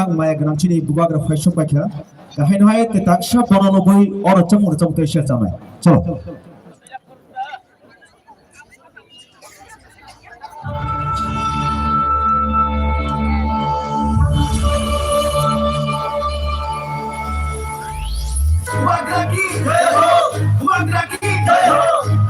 गोनां माया गोनांथिनि बुबाग्रा फाइसम बायखा गाहायनो हाय ते ताकसा बनानोबै अरचम उरचम ते शेयर जानाय चलो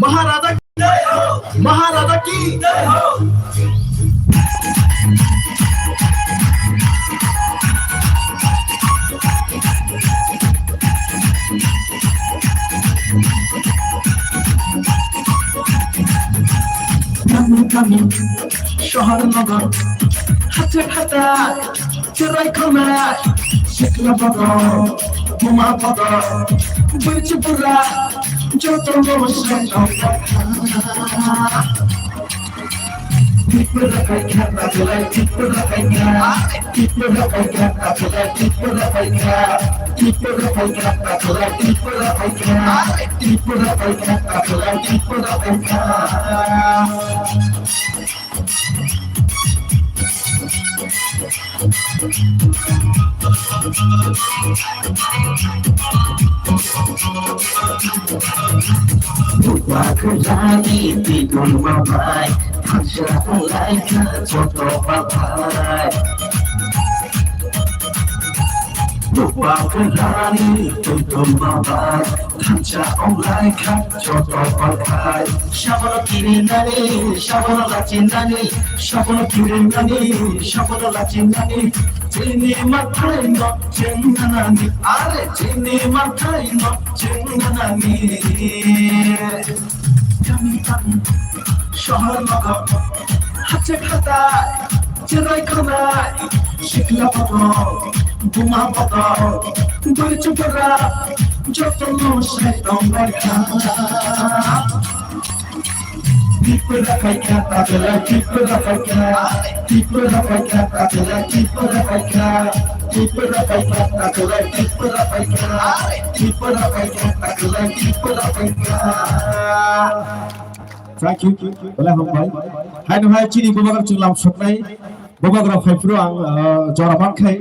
महाराजा की जय हो महाराजा की जय हो kami শহর নগর হাতে হাতে চোরাই খানা শিখলা বদর বোমা বদর বইছে পুরা যত মশাই People like I can't, I feel like people like I can't. People like I can't, I feel like people like I can't. People like I can't, I feel like people like I can't. People like I can't, I feel like people like I can't. Buat lagi di rumah baik. Jangan like contoh papai lupa berani untuk babai jangan like contoh papai siapa kiri nani siapa lacin nani siapa kiri nani siapa lacin nani Cini matai no jenganani are cini matai no jenganani kami kami শহর নগর হাতে খাতায় চেরাই খানায় শিখলা বদর বোমা বদর বইছে পুরা যত মশাই দমবাই People like I can't, I feel like people like I can't. People like I can't, I feel like people like I can't. People like I can't, I feel like people like I can't. People like I can't, I feel like people like I can't. Thank you. Boleh hambai. Hai nuhai cini bubagar cunglam soknai. Bubagar faifru ang joraman khai.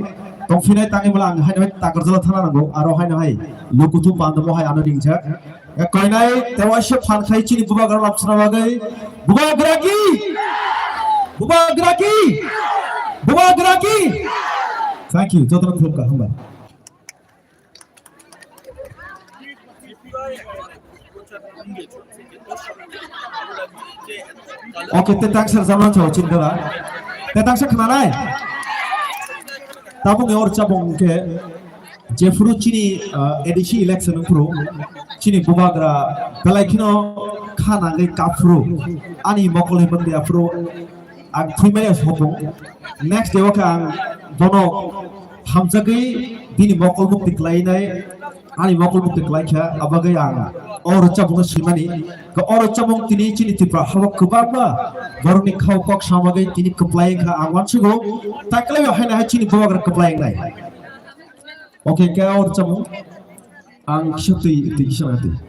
Tongfinai tangi mala ang hai nuhai takar jala thana nago. Aro hai nuhai lukutu pandomo hai anu dingjak. Koinai tewashe phan khai cini bubagar lapsna bagai. Bubagraki. Bubagraki. Bubagraki. Thank you. Jodoh thumka hambai. Oke, tentang zaman jauh cinta, tentang sekenalai. Tabung yang orang cabung ke, Jeffru cini edisi election pro, cini bubagra, belakino kana le kapro, ani mokol hebat dia pro, ang timnya sopong. Next dia wakang dono hamzagi bini mokol bukti lainai. Ani mokol bukti laikha abagai ang orang cabung simani ke orang cabung tini cini tiba hawa kebaba baru ni kau kok sama gay tini keplaing ka angwan sugo tak kelihatan hanya cini bawa ke keplaing nai oke ke orang cabung ang syuti itu isyarat itu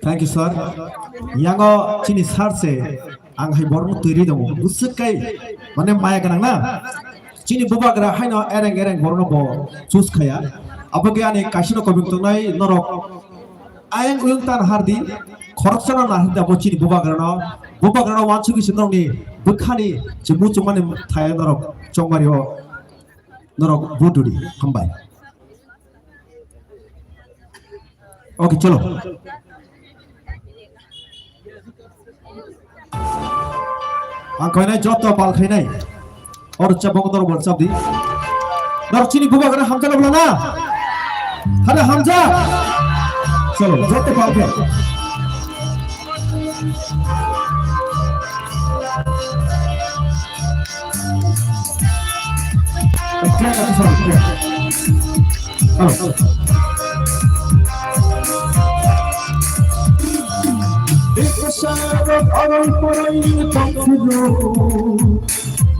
Thank you sir. Yang cini sar se ang hai borno tiri dong. Busuk kai mana maya kanang na. Cini bubagra hai no ereng borno bo sus kaya. Apa ke ane kasino komik tunai norok. Ayang uyung tan hardi. Korupsana na hardi abo cini bubagra no wancu ki sindong ni bukhani jemu cuma ni thaya norok chongmari ho norok buduri hambai. Oke, chalo. Angkau ini jodoh bal kau ini. Orang cabang orang WhatsApp di. Nor cini buka kena Hamzah nak belana. Ada Hamzah. Chalo, jodoh bal kau. Halo. Ikasyarat awal perai taksudu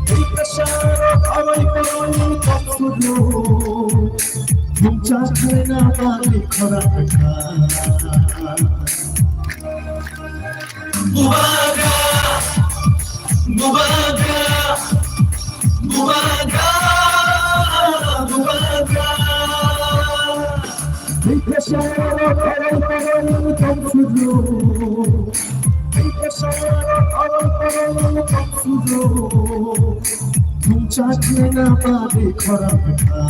Ikasyarat awal perai taksudu Bumcha khana bali khara kha Bubaga, bubaga, bubaga, bubaga. Bikashara karan kamsujo Bikashara karan kamsujo Bumcha khana bali khara kha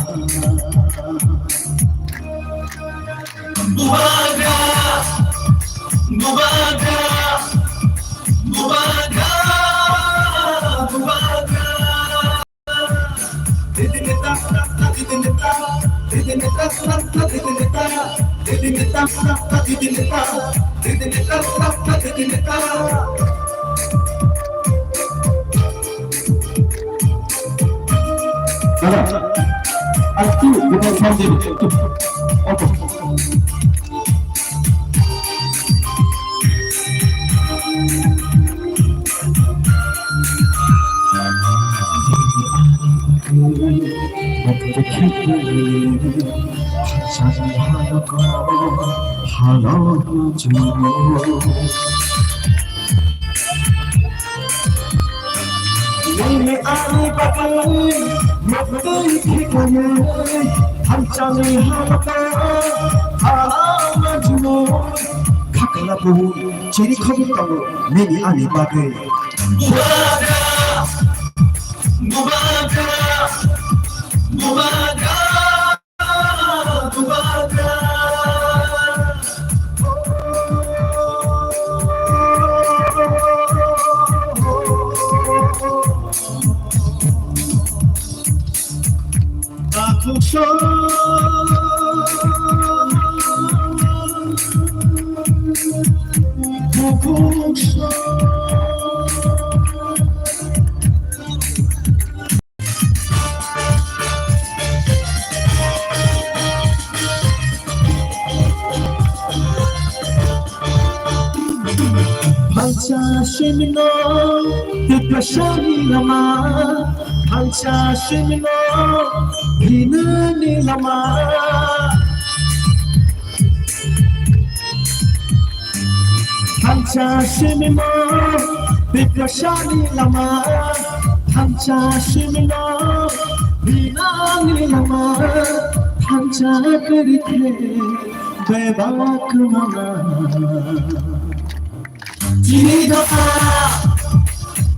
Bubaga, bubaga, bubaga, bubaga. Didinita, didinita, didinita, didinita, didinita, didinita, didinita, didinita. Aku bukan sendiri. Oke. Ini ani bagai matai ठिकाना हमचाने हालका आमा जुनो खाकला बहु cherry खबर कालो मेरी आने बागे Bubaga, bubaga, bubaga, bubaga. Akusha Akusha Pancha Shimino Dipashani Lama Pancha Shimino Hinani Lama Pancha Shimino Dipashani Lama Pancha Shimino Hinani Lama Pancha Karike Bebak Mana Tinidoka,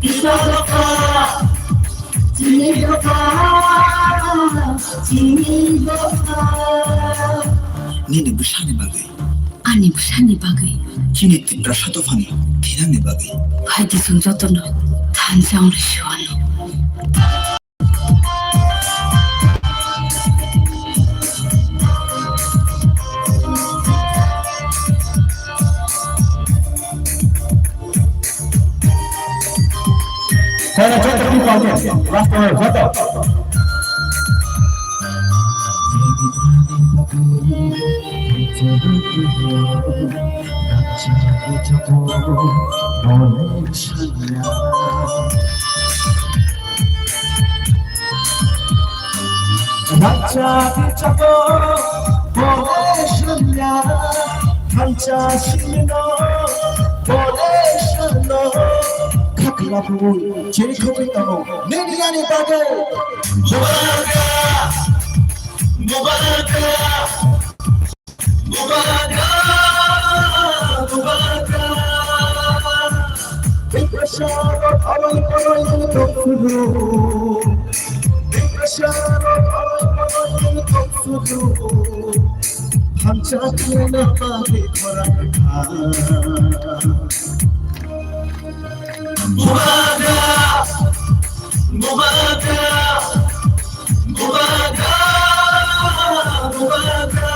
Tinidoka, Tinidoka, Tinidoka. Nini bushani bagai, Ani bushani bagai, kini tibra shatofani, tinani bagai. Haidi sunjotono, tanjang rishuano. Saya jatuh di bawah, last word, jatuh. Baca bicara boleh shanya, baca shino boleh shano. Kakla pun jadi kau neni ani bagai. Bubaga, bubaga, bubaga, bubaga. Bikashara awal awal toksudu, bikashara awal awal toksudu. Hamcha kena bagi orang Bubaga, bubaga, bubaga, bubaga.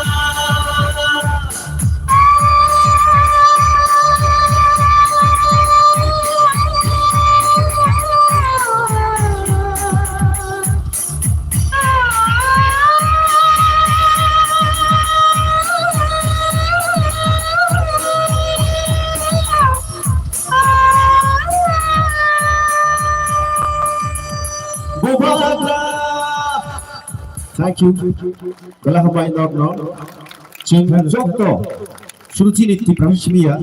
Bubaga, Thank you. Wala hamay no. Ching jokto. Suru chini ti prahishmiya.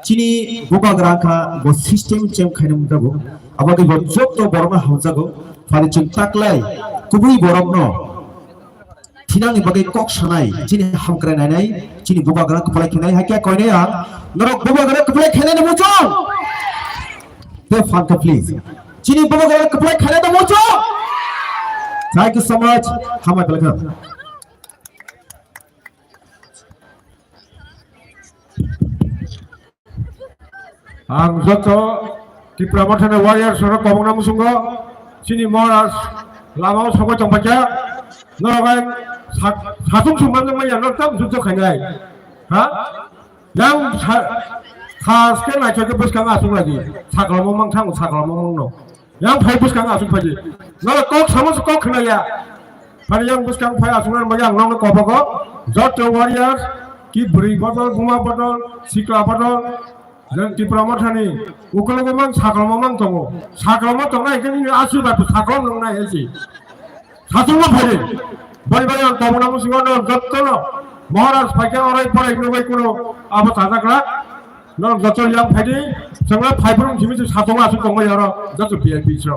Chini bubagra ka bo system chem khainam dago. Abadi bo jokto borma hamjago. Fari ching taklai. Kubui borobno. Tinang bagai kok sanai. Chini hamkrai nai. Chini bubagra kepalai khenai hakya koine ya. Norok bubagra kepalai khenai na muncul. The Fanka please. Chini bubagra kepalai khenai na muncul. Thank you so much. Hamad welcome. Ang joto di pramotana warrior sorok kobongna musungo sini moras lamau sobo tongpaca norokai sasung sumbang namanya nortam sujuk khanai ha yang khas ke nai choke buskang asung lagi sakala momang thang sakala momang no yang phai buskang asung phaji nor kok samus kok khanai ya phai yang buskang phai asung na mayang nong kobogo joto warriors ki buri botol buma botol sikla botol dan di pramotani ukul memang sakal memang tongo sakal memang tongo ini asu batu sakal memang ini satu mah beri beri yang tamu namu singono jatuh Maharaj pakai orang pakai nubai kuno apa tanda kelak non jatuh yang beri semua fiber cuma satu asu tongo ya orang jatuh biar bisa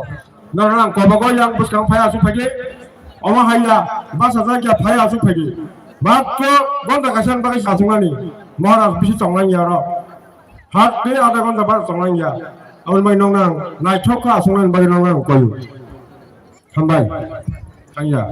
non orang kobago yang bus kang pakai asu pakai oma haya bahasa saja pakai asu pakai bato gonda kasihan pakai satu lagi Maharaj bisa tongo ya orang hat de ada kon dapat songang ya awal mai nong nang nai choka songan bagi nong nang koyu sampai tanya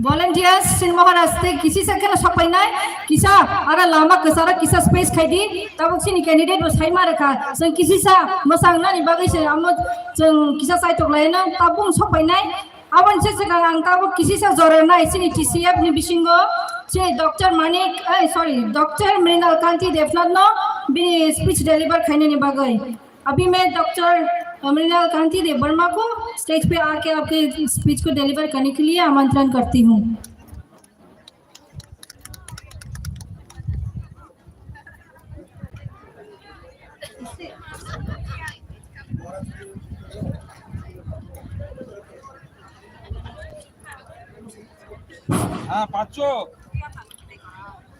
volunteers sin Maharaj te किसी से कहना सब पाइना है किसा अगर लामा कसारा किसा space खाई दी तब उसी कैंडिडेट बस हाई मारे खा संग किसी सा मसांग ना निबागे से हम संग किसा साइट तो लाए ना तब उन सब पाइना है अवन से कहना तब किसी सा जोरे ना इसी ने TCF ने बिशिंगो से डॉक्टर मानिक डॉक्टर मृणाल कांति देवनाथ नो भी स्पीच डिलीवर खाने निबागे अभी मैं डॉक्टर मृणाल कांति देव वर्मा को स्टेज पे आके आपके स्पीच को डिलीवर करने के लिए आमंत्रण करती हूँ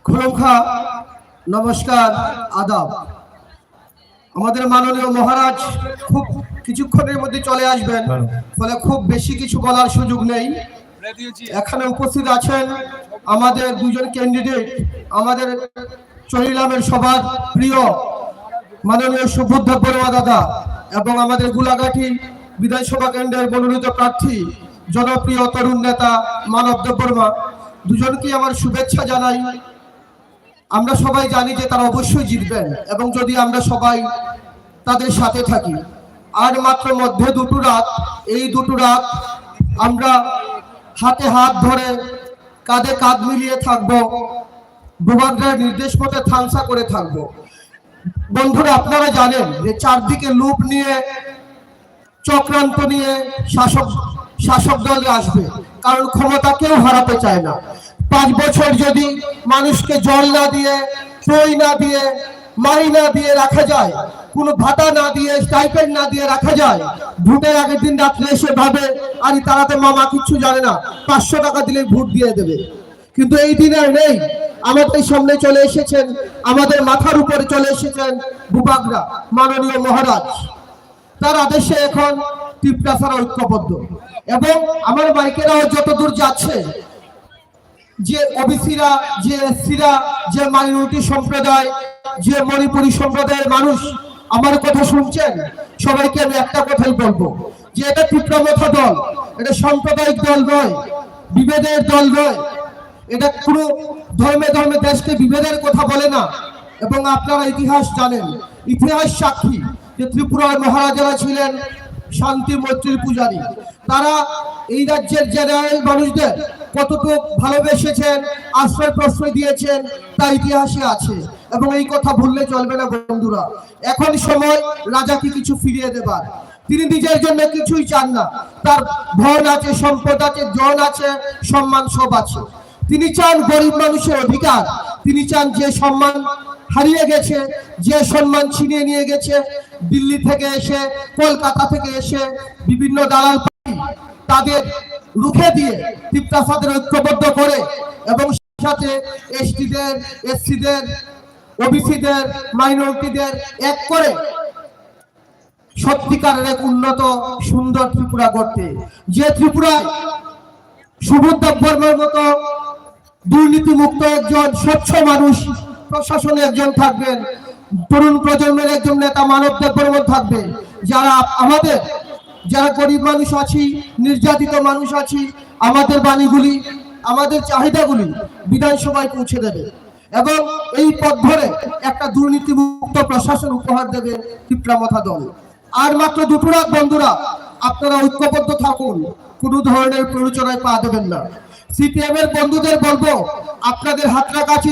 খুলুমখা নমস্কার আদাব আমাদের মাননীয় মহারাজ খুব কিছুক্ষণের মধ্যে চলে আসবেন ফলে খুব বেশি কিছু বলার সুযোগ নেই এখানে উপস্থিত আছেন আমাদের দুজন ক্যান্ডিডেট আমাদের চরিলামের সবার প্রিয় মাননীয় সুবুদ্ধ বড়ুয়া দাদা এবং আমাদের গুলাঘাটি বিধানসভা কেন্দ্রের মনোনীত প্রার্থী জনপ্রিয় তরুণ নেতা মানব দেববর্মা দুজনকে আমার শুভেচ্ছা জানাই আমরা সবাই জানি যে তারা অবশ্যই জিতবেন এবং যদি আমরা সবাই তাদের সাথে থাকি আর মাত্র মধ্যে দুটো রাত এই দুটো রাত আমরা হাতে হাত ধরে কাঁধে কাঁধ মিলিয়ে থাকব বুবাগ্রার নির্দেশ মতে থামসা করে থাকব বন্ধুরা আপনারা জানেন যে চারদিকে লুপ নিয়ে চক্রান্ত নিয়ে শাসক দল আসবে কারণ ক্ষমতা কেউ হারাতে চায় না 5 বছর যদি মানুষকে জল না দিয়ে টই না দিয়ে মাইনা দিয়ে রাখা যায় কোনো ভাতা না দিয়ে স্টাইপেন্ড না দিয়ে রাখা যায় ভোটের আগের দিন রাত্রে এসে ভাবে আরে তারা তো মামা কিছু জানে না 500 টাকা দিলে ভোট দিয়ে দেবে কিন্তু এই দিন আর নেই আমাদের সামনে চলে এসেছেন আমাদের মাথার উপরে চলে এসেছেন বুবাগ্রা মাননীয় মহারাজ তার আদেশে এখন তীব্রাসার ঐক্যবদ্ধ এবং আমার বাইকেরাও যতদূর যাচ্ছে যে ওবিসিরা যে এসসিরা যে মাইনরিটি সম্প্রদায় যে মণিপুরী সম্প্রদায়ের মানুষ আমার কথা শুনছেন সবাইকে আমি একটা কথাই বলবো যে এটা তীব্রমথা দল এটা সাম্প্রদায়িক দল নয় বিভেদের দল নয় এটা কোনো ধর্মে ধর্মে দেশকে বিভেদের কথা বলে না এবং আপনারা ইতিহাস জানেন ইতিহাস সাক্ষী যে ত্রিপুরার মহারাজারা ছিলেন শান্তি মৈত্রীর পূজারী তারা এই রাজ্যের জেনারেল মানুষদের কতটুকু ভালোবেসেছেন আশ্রয় প্রশ্রয় দিয়েছেন তা ইতিহাসে আছে এবং এই কথা ভুললে চলবে না বন্ধুরা এখন সময় রাজাকে কিছু ফিরিয়ে দেবার তিনি নিজের জন্য কিছুই চান না তার ধন আছে সম্পদ আছে জন আছে সম্মান সব আছে তিনি চান গরিব মানুষের অধিকার তিনি চান যে সম্মান হারিয়ে গেছে যে সম্মান ছিনিয়ে নিয়ে গেছে দিল্লি থেকে এসে কলকাতা থেকে এসে বিভিন্ন দালাল তাদের রুখে দিয়ে ত্রিপুরাদের ঐক্যবদ্ধ করে এবং সাথে এসটিদের, এসসিদের, ওবিসিদের, মাইনরিটিদের এক করে সত্যিকারের এক উন্নত সুন্দর ত্রিপুরা গড়তে, যে ত্রিপুরায় সুবোধ বর্মার মতো দুর্নীতিমুক্ত একজন স্বচ্ছ মানুষ প্রশাসনে একজন থাকবেন, তরুণ প্রজন্মের একজন নেতা মানবদেব বর্মন থাকবে, যারা আমাদের যারা গরিব মানুষ আছি, নির্যাতিত মানুষ আছি, আমাদের বাণীগুলি, আমাদের চাহিদাগুলি বিধানসভায় পৌঁছে দেবে এবং এই পথ ধরে একটা দুর্নীতিমুক্ত প্রশাসন উপহার দেবে ত্রিপুরা মথা দল। আর মাত্র দুটো রাত বন্ধুরা, আপনারা ঐক্যবদ্ধ থাকুন, কোনো ধরনের প্ররোচনায় পা দেবেন না। সিপিএম এর বন্ধুদের বলবো, আপনাদের হাতটা কাছে